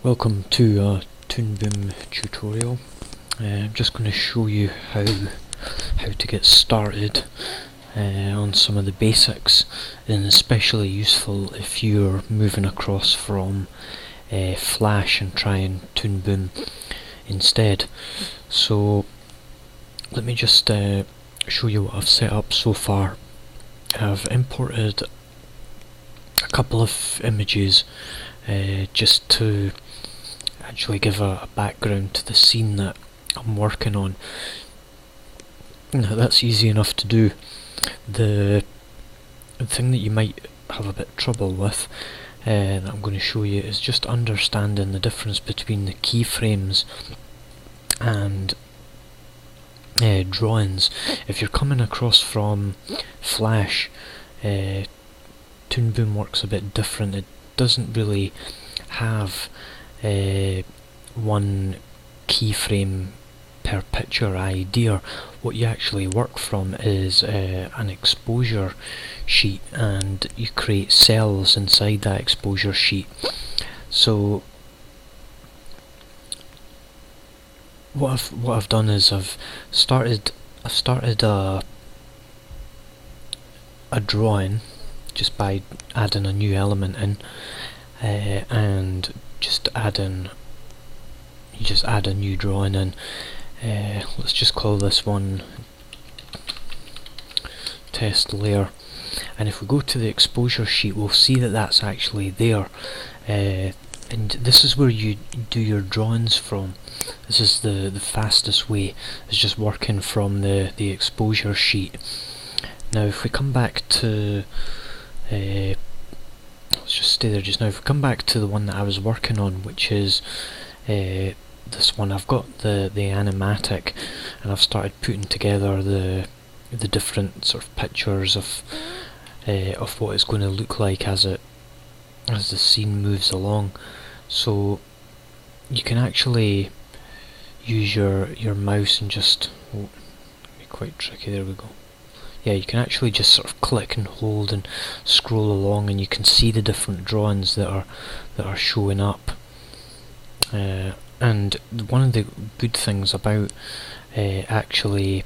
Welcome to a toonboom tutorial. I'm just going to show you how to get started on some of the basics, and especially useful if you're moving across from Flash and trying toonboom instead. So let me just show you what I've set up so far. I've imported a couple of images just to actually give a background to the scene that I'm working on. Now that's easy enough to do. The thing that you might have a bit trouble with that I'm going to show you is just understanding the difference between the keyframes and drawings. If you're coming across from Flash, toonboom works a bit different. It doesn't really have one keyframe per picture idea. What you actually work from is an exposure sheet, and you create cells inside that exposure sheet. So what I've done is I've started a drawing just by adding a new element in, and just add a new drawing in. Let's just call this one test layer, and if we go to the exposure sheet, we'll see that that's actually there, and this is where you do your drawings from. This is the fastest way, is just working from the exposure sheet. Now if we come back to let's just stay there just now. If we come back to the one that I was working on, which is this one, I've got the animatic, and I've started putting together the different sort of pictures of what it's going to look like as the scene moves along. So you can actually use your mouse and just be quite tricky. There we go. Yeah, you can actually just sort of click and hold and scroll along, and you can see the different drawings that are showing up. And one of the good things about actually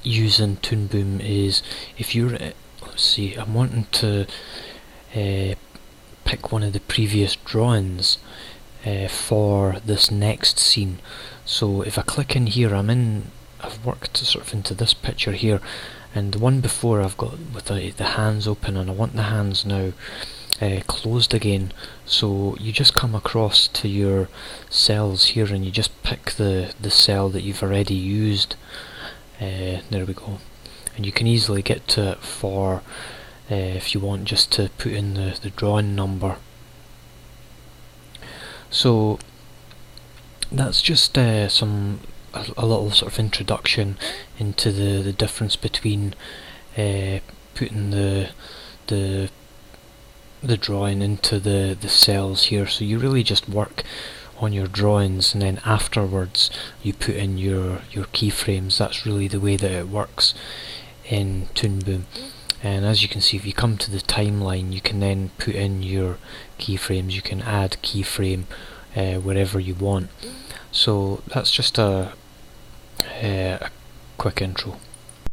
using toonboom is, if you're let's see, I'm wanting to pick one of the previous drawings for this next scene. So if I click in here, I've worked sort of into this picture here, and the one before I've got with the hands open, and I want the hands now closed again. So you just come across to your cells here, and you just pick the cell that you've already used. There we go, and you can easily get to it for if you want just to put in the drawing number. So that's just a little sort of introduction into the difference between putting the drawing into the cells here. So you really just work on your drawings, and then afterwards you put in your keyframes. That's really the way that it works in toonboom. And as you can see, if you come to the timeline, you can then put in your keyframes. You can add keyframe wherever you want. So that's just a quick intro.